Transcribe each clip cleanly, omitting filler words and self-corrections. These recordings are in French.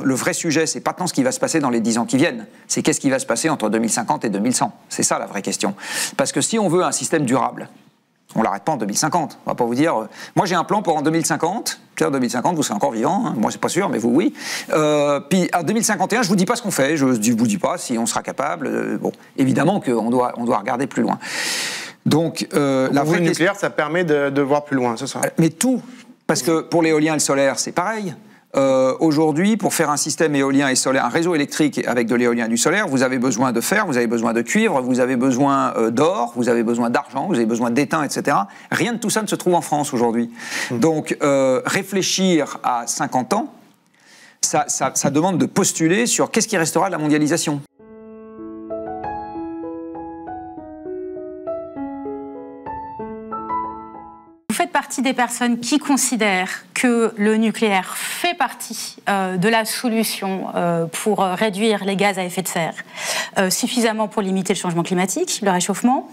le vrai sujet, c'est pas tant ce qui va se passer dans les 10 ans qui viennent, c'est qu'est-ce qui va se passer entre 2050 et 2100. C'est ça la vraie question. Parce que si on veut un système durable, on l'arrête pas en 2050. On va pas vous dire, moi j'ai un plan pour en 2050. En 2050, vous serez encore vivant. Hein. Moi, c'est pas sûr, mais vous, oui. Puis en 2051, je vous dis pas ce qu'on fait. Je vous dis pas si on sera capable. Bon, évidemment qu'on doit regarder plus loin. Donc, la vraie nucléaire, ça permet de voir plus loin, c'est ça? Mais tout, parce que pour l'éolien et le solaire, c'est pareil. Aujourd'hui, pour faire un système éolien et solaire, un réseau électrique avec de l'éolien et du solaire, vous avez besoin de fer, vous avez besoin de cuivre, vous avez besoin d'or, vous avez besoin d'argent, vous avez besoin d'étain, etc. Rien de tout ça ne se trouve en France aujourd'hui. Donc, réfléchir à 50 ans, ça demande de postuler sur qu'est-ce qui restera de la mondialisation. Vous faites partie des personnes qui considèrent que le nucléaire fait partie de la solution pour réduire les gaz à effet de serre, suffisamment pour limiter le changement climatique, le réchauffement.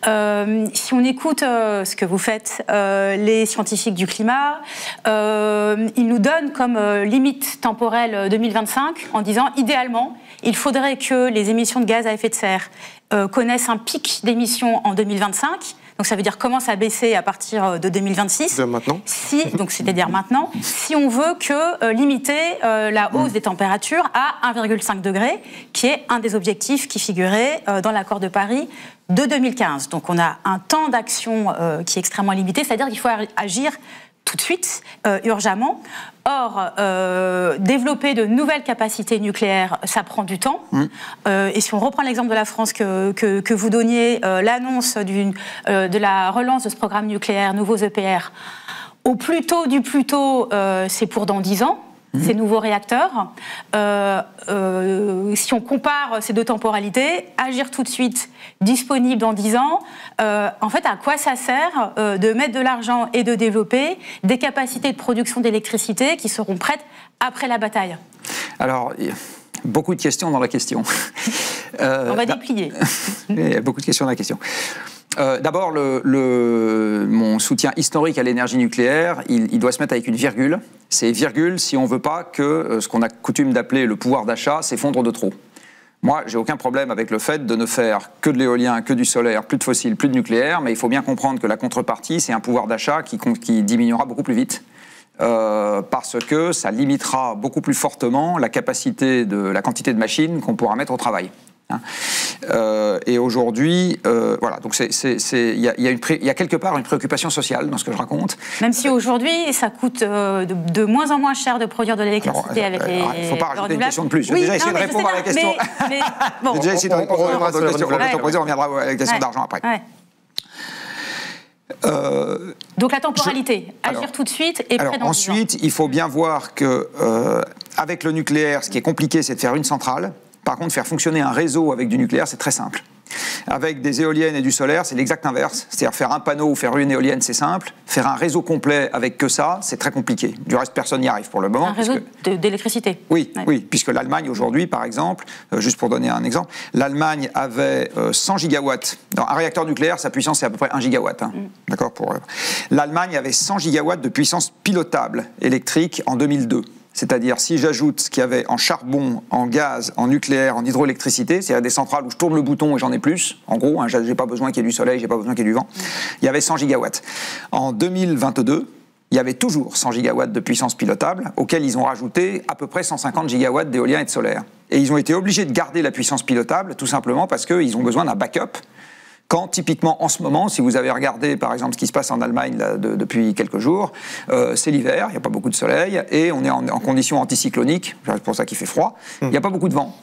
Si on écoute ce que vous faites, les scientifiques du climat, ils nous donnent comme limite temporelle 2025 en disant idéalement, il faudrait que les émissions de gaz à effet de serre connaissent un pic d'émissions en 2025. Donc ça veut dire commence à baisser à partir de 2026. De maintenant. Donc c'est-à-dire maintenant, si on veut que limiter la hausse des températures à 1,5 degré, qui est un des objectifs qui figurait dans l'accord de Paris de 2015. Donc on a un temps d'action qui est extrêmement limité, c'est-à-dire qu'il faut agir tout de suite, urgemment. Or, développer de nouvelles capacités nucléaires, ça prend du temps. Et si on reprend l'exemple de la France que vous donniez, l'annonce de la relance de ce programme nucléaire, nouveaux EPR, au plus tôt du plus tôt, c'est pour dans 10 ans. Ces nouveaux réacteurs. Si on compare ces deux temporalités, agir tout de suite, disponible dans 10 ans, en fait, à quoi ça sert de mettre de l'argent et de développer des capacités de production d'électricité qui seront prêtes après la bataille? Alors, beaucoup de questions dans la question. On va déplier. Il y a beaucoup de questions dans la question. D'abord, mon soutien historique à l'énergie nucléaire, il doit se mettre avec une virgule. C'est virgule si on ne veut pas que ce qu'on a coutume d'appeler le pouvoir d'achat s'effondre de trop. Moi, j'ai aucun problème avec le fait de ne faire que de l'éolien, que du solaire, plus de fossiles, plus de nucléaire, mais il faut bien comprendre que la contrepartie, c'est un pouvoir d'achat qui diminuera beaucoup plus vite. Parce que ça limitera beaucoup plus fortement la quantité de machines qu'on pourra mettre au travail. Et aujourd'hui, voilà, donc il y a quelque part une préoccupation sociale dans ce que je raconte. Même si aujourd'hui, ça coûte de moins en moins cher de produire de l'électricité avec les... Il ne faut pas rajouter une question de plus. J'ai déjà essayé de répondre à la question. Bon, j'ai déjà essayé de répondre à la question. On viendra à la question d'argent après. Ouais. Donc la temporalité, agir tout de suite et près dans 10 ans. Ensuite, il faut bien voir que avec le nucléaire, ce qui est compliqué, c'est de faire une centrale. Par contre, faire fonctionner un réseau avec du nucléaire, c'est très simple. Avec des éoliennes et du solaire, c'est l'exact inverse. C'est-à-dire faire un panneau ou faire une éolienne, c'est simple. Faire un réseau complet avec que ça, c'est très compliqué. Du reste, personne n'y arrive pour le moment. Un réseau d'électricité. Oui, oui, puisque l'Allemagne aujourd'hui, par exemple, juste pour donner un exemple, l'Allemagne avait 100 gigawatts. Dans un réacteur nucléaire, sa puissance c'est à peu près 1 gigawatt. D'accord. L'Allemagne avait 100 gigawatts de puissance pilotable électrique en 2002. C'est-à-dire, si j'ajoute ce qu'il y avait en charbon, en gaz, en nucléaire, en hydroélectricité, c'est-à-dire des centrales où je tourne le bouton et j'en ai plus, en gros, j'ai pas besoin qu'il y ait du soleil, j'ai pas besoin qu'il y ait du vent, il y avait 100 gigawatts. En 2022, il y avait toujours 100 gigawatts de puissance pilotable, auxquels ils ont rajouté à peu près 150 gigawatts d'éolien et de solaire. Et ils ont été obligés de garder la puissance pilotable, tout simplement parce qu'ils ont besoin d'un backup. Quand, typiquement, en ce moment, si vous avez regardé, par exemple, ce qui se passe en Allemagne là, depuis quelques jours, c'est l'hiver, il n'y a pas beaucoup de soleil, et on est en conditions anticycloniques, c'est pour ça qu'il fait froid, il n'y a pas beaucoup de vent.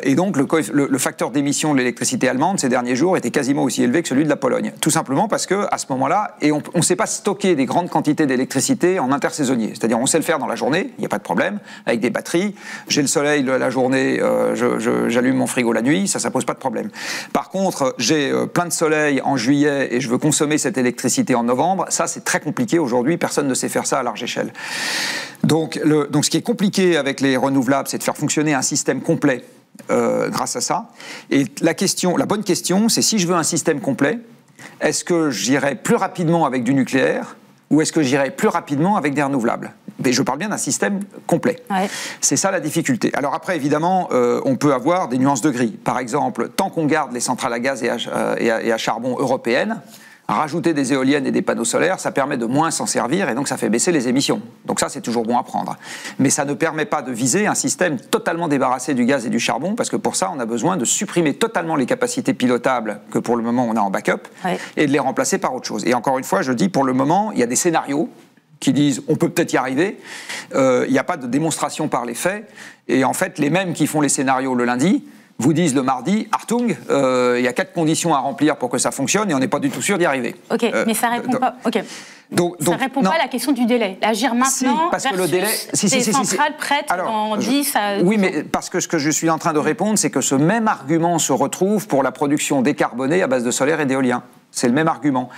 Et donc, le facteur d'émission de l'électricité allemande, ces derniers jours, était quasiment aussi élevé que celui de la Pologne. Tout simplement parce qu'à ce moment-là, et on ne sait pas stocker des grandes quantités d'électricité en intersaisonnier. C'est-à-dire, on sait le faire dans la journée, il n'y a pas de problème, avec des batteries. J'ai le soleil la journée, j'allume mon frigo la nuit, ça pose pas de problème. Par contre, j'ai plein de soleil en juillet et je veux consommer cette électricité en novembre, ça c'est très compliqué aujourd'hui, personne ne sait faire ça à large échelle. Donc ce qui est compliqué avec les renouvelables, c'est de faire fonctionner un système complet grâce à ça. Et la bonne question, c'est si je veux un système complet, est-ce que j'irai plus rapidement avec du nucléaire ou est-ce que j'irai plus rapidement avec des renouvelables? Mais je parle bien d'un système complet. Ouais. C'est ça la difficulté. Alors après, évidemment, on peut avoir des nuances de gris. Par exemple, tant qu'on garde les centrales à gaz et à charbon européennes, rajouter des éoliennes et des panneaux solaires, ça permet de moins s'en servir et donc ça fait baisser les émissions. Donc ça, c'est toujours bon à prendre. Mais ça ne permet pas de viser un système totalement débarrassé du gaz et du charbon, parce que pour ça, on a besoin de supprimer totalement les capacités pilotables que pour le moment on a en backup, ouais, et de les remplacer par autre chose. Et encore une fois, je dis, pour le moment, il y a des scénarios qui disent on peut peut-être y arriver, il n'y a pas de démonstration par les faits, et en fait, les mêmes qui font les scénarios le lundi vous disent le mardi, Hartung, il y a 4 conditions à remplir pour que ça fonctionne et on n'est pas du tout sûr d'y arriver. Ok, mais ça répond pas. Ok. Ça répond pas à la question du délai. Agir maintenant, si, parce que le délai, des centrales prêtes dans 10 à 12 Oui, mais parce que ce que je suis en train de répondre, c'est que ce même argument se retrouve pour la production décarbonée à base de solaire et d'éolien. C'est le même argument.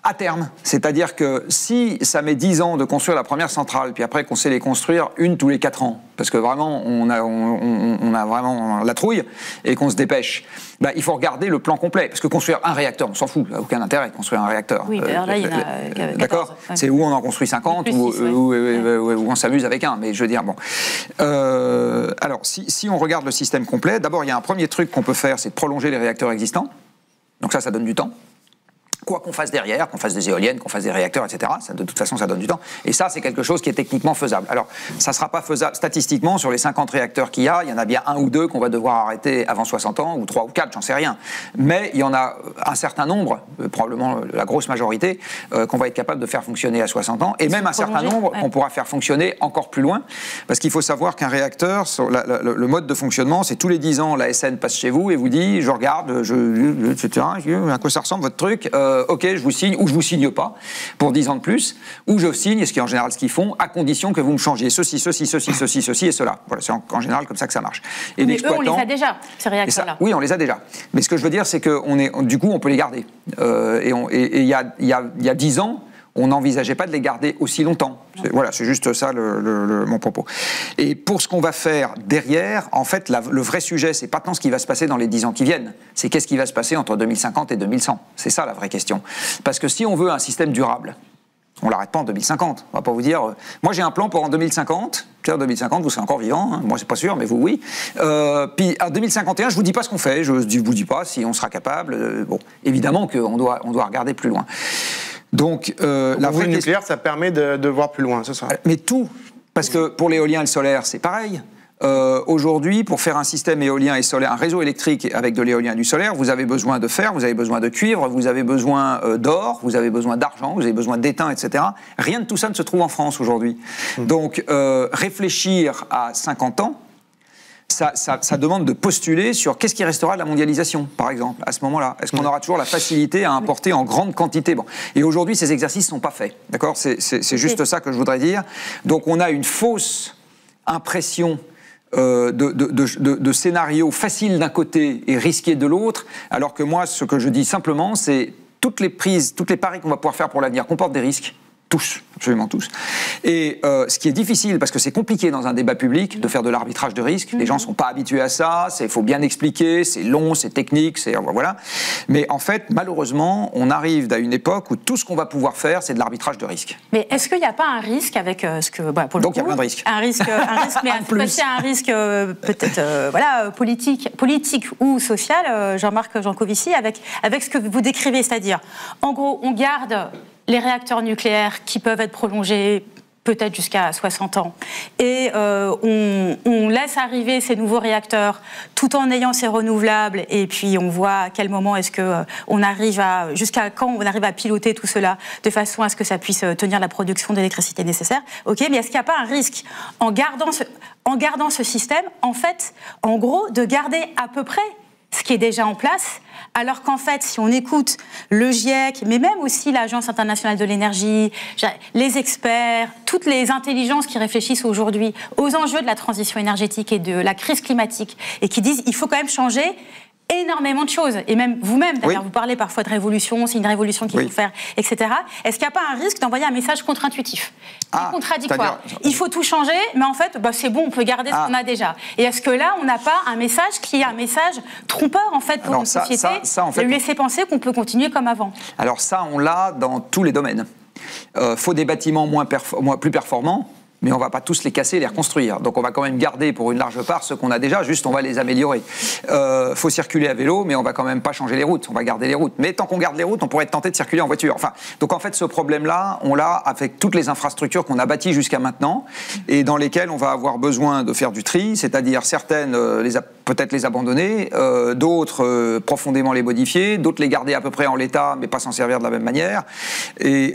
À terme, c'est-à-dire que si ça met 10 ans de construire la première centrale, puis après qu'on sait les construire une tous les 4 ans, parce que vraiment on a vraiment la trouille et qu'on se dépêche, bah, il faut regarder le plan complet, parce que construire un réacteur, on s'en fout, il n'y a aucun intérêt de construire un réacteur. Oui, d'ailleurs là il y en a 14. D'accord, ouais. C'est où on en construit 50 ou on s'amuse avec un, mais je veux dire, bon. Alors, si on regarde le système complet, d'abord il y a un premier truc qu'on peut faire, c'est de prolonger les réacteurs existants, donc ça donne du temps. Quoi qu'on fasse derrière, qu'on fasse des éoliennes, qu'on fasse des réacteurs, etc., ça, de toute façon, ça donne du temps. Et ça, c'est quelque chose qui est techniquement faisable. Alors, ça ne sera pas faisable statistiquement sur les 50 réacteurs qu'il y a. Il y en a bien 1 ou 2 qu'on va devoir arrêter avant 60 ans, ou 3 ou 4, j'en sais rien. Mais il y en a un certain nombre, probablement la grosse majorité, qu'on va être capable de faire fonctionner à 60 ans. Et même un certain nombre qu'on pourra faire fonctionner encore plus loin. Parce qu'il faut savoir qu'un réacteur, le mode de fonctionnement, c'est tous les 10 ans, la SN passe chez vous et vous dit, je regarde, etc., à quoi ça ressemble votre truc ok, je vous signe, ou je vous signe pas, pour 10 ans de plus, ou je signe, ce qui est en général ce qu'ils font, à condition que vous me changiez ceci et cela. Voilà, c'est en général comme ça que ça marche. Et mais eux, on les a déjà, ces réacteurs-là. Oui, on les a déjà. Mais ce que je veux dire, c'est que du coup, on peut les garder. Et il y a 10 ans, on n'envisageait pas de les garder aussi longtemps. Voilà, c'est juste ça mon propos. Et pour ce qu'on va faire derrière, en fait, le vrai sujet, c'est pas tant ce qui va se passer dans les 10 ans qui viennent, c'est qu'est-ce qui va se passer entre 2050 et 2100. C'est ça la vraie question. Parce que si on veut un système durable, on l'arrête pas en 2050. On va pas vous dire, moi j'ai un plan pour en 2050. En 2050, vous serez encore vivant. Hein. Moi, c'est pas sûr, mais vous, oui. Puis en 2051, je vous dis pas ce qu'on fait. Je vous dis pas si on sera capable. Bon, évidemment qu'on doit regarder plus loin. Donc, la vraie nucléaire, ça permet de voir plus loin, c'est ça? Mais tout, parce que pour l'éolien et le solaire, c'est pareil. Aujourd'hui, pour faire un système éolien et solaire, un réseau électrique avec de l'éolien et du solaire, vous avez besoin de fer, vous avez besoin de cuivre, vous avez besoin d'or, vous avez besoin d'argent, vous avez besoin d'étain, etc. Rien de tout ça ne se trouve en France aujourd'hui. Donc, réfléchir à 50 ans, ça demande de postuler sur qu'est-ce qui restera de la mondialisation, par exemple, à ce moment-là. Est-ce qu'on aura toujours la facilité à importer en grande quantité? Bon. Et aujourd'hui, ces exercices ne sont pas faits. D'accord? C'est juste ça que je voudrais dire. Donc, on a une fausse impression de scénarios faciles d'un côté et risqués de l'autre, alors que moi, ce que je dis simplement, c'est toutes les paris qu'on va pouvoir faire pour l'avenir comportent des risques. Tous, absolument tous. Et ce qui est difficile, parce que c'est compliqué dans un débat public de faire de l'arbitrage de risque, les gens ne sont pas habitués à ça, il faut bien expliquer, c'est long, c'est technique, voilà. Mais en fait, malheureusement, on arrive à une époque où tout ce qu'on va pouvoir faire, c'est de l'arbitrage de risque. Mais est-ce qu'il n'y a pas un risque avec ce que... Bah, pour le Donc coup, il y a plein de risques. Un risque mais aussi un risque peut-être politique ou social, Jean-Marc Jancovici, avec ce que vous décrivez, c'est-à-dire, en gros, on garde les réacteurs nucléaires qui peuvent être prolongés peut-être jusqu'à 60 ans. Et on laisse arriver ces nouveaux réacteurs tout en ayant ces renouvelables. Et puis on voit à quel moment est-ce qu'on arrive jusqu'à quand on arrive à piloter tout cela de façon à ce que ça puisse tenir la production d'électricité nécessaire. Ok, mais est-ce qu'il n'y a pas un risque en gardant ce système, en fait, en gros, de garder à peu près ce qui est déjà en place, alors qu'en fait, si on écoute le GIEC, mais même aussi l'Agence internationale de l'énergie, les experts, toutes les intelligences qui réfléchissent aujourd'hui aux enjeux de la transition énergétique et de la crise climatique, et qui disent qu'il faut quand même changer énormément de choses, et même vous-même, d'ailleurs, vous parlez parfois de révolution, c'est une révolution qu'il faut faire, etc. Est-ce qu'il n'y a pas un risque d'envoyer un message contre-intuitif, contradictoire? Il faut tout changer, mais en fait, c'est bon, on peut garder ce qu'on a déjà. Et est-ce que là, on n'a pas un message qui est un message trompeur, en fait, pour une société, de lui laisser penser qu'on peut continuer comme avant? Alors ça, on l'a dans tous les domaines. faut des bâtiments plus performants, mais on ne va pas tous les casser et les reconstruire. Donc on va quand même garder pour une large part ce qu'on a déjà, juste on va les améliorer. Faut circuler à vélo, mais on va quand même pas changer les routes, on va garder les routes. Mais tant qu'on garde les routes, on pourrait être tenté de circuler en voiture. Enfin, donc en fait, ce problème-là, on l'a avec toutes les infrastructures qu'on a bâties jusqu'à maintenant et dans lesquelles on va avoir besoin de faire du tri, c'est-à-dire certaines, peut-être les abandonner, d'autres profondément les modifier, d'autres les garder à peu près en l'état, mais pas s'en servir de la même manière. Et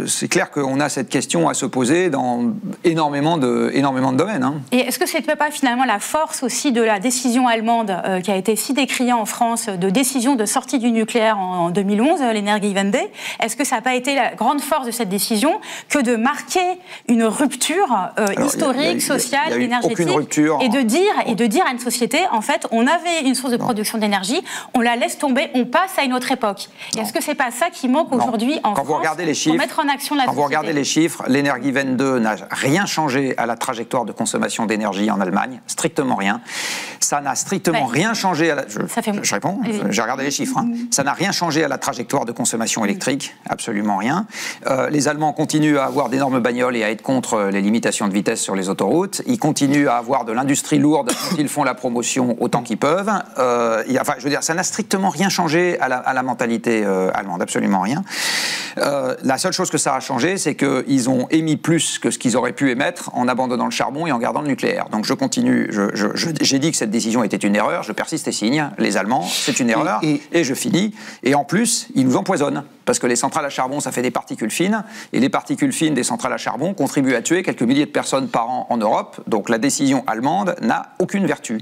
c'est clair qu'on a cette question à se poser dans énormément de domaines. Hein. Et est-ce que ce n'était pas finalement la force aussi de la décision allemande qui a été si décriée en France, de décision de sortie du nucléaire en 2011, l'Energiewende? Est-ce que ça n'a pas été la grande force de cette décision que de marquer une rupture historique, sociale, énergétique, et de dire à une société, en fait, on avait une source de production d'énergie, on la laisse tomber, on passe à une autre époque. Est-ce que c'est pas ça qui manque aujourd'hui en France pour mettre en action la société? Quand vous regardez les chiffres, l'Energiewende n'a rien changé à la trajectoire de consommation d'énergie en Allemagne, strictement rien. Ça n'a strictement rien changé à la... Je réponds, j'ai regardé les chiffres. Hein. Ça n'a rien changé à la trajectoire de consommation électrique, absolument rien. Les Allemands continuent à avoir d'énormes bagnoles et à être contre les limitations de vitesse sur les autoroutes. Ils continuent à avoir de l'industrie lourde dont ils font la promotion autant qu'ils peuvent. Enfin, je veux dire, ça n'a strictement rien changé à la mentalité allemande, absolument rien. La seule chose que ça a changé, c'est qu'ils ont émis plus que ce qu'ils auraient pu émettre en abandonnant le charbon et en gardant le nucléaire. Donc je continue, j'ai dit que cette décision était une erreur, je persiste et signe, les Allemands, c'est une erreur, et je finis. Et en plus, ils nous empoisonnent, parce que les centrales à charbon, ça fait des particules fines, et les particules fines des centrales à charbon contribuent à tuer quelques milliers de personnes par an en Europe, donc la décision allemande n'a aucune vertu.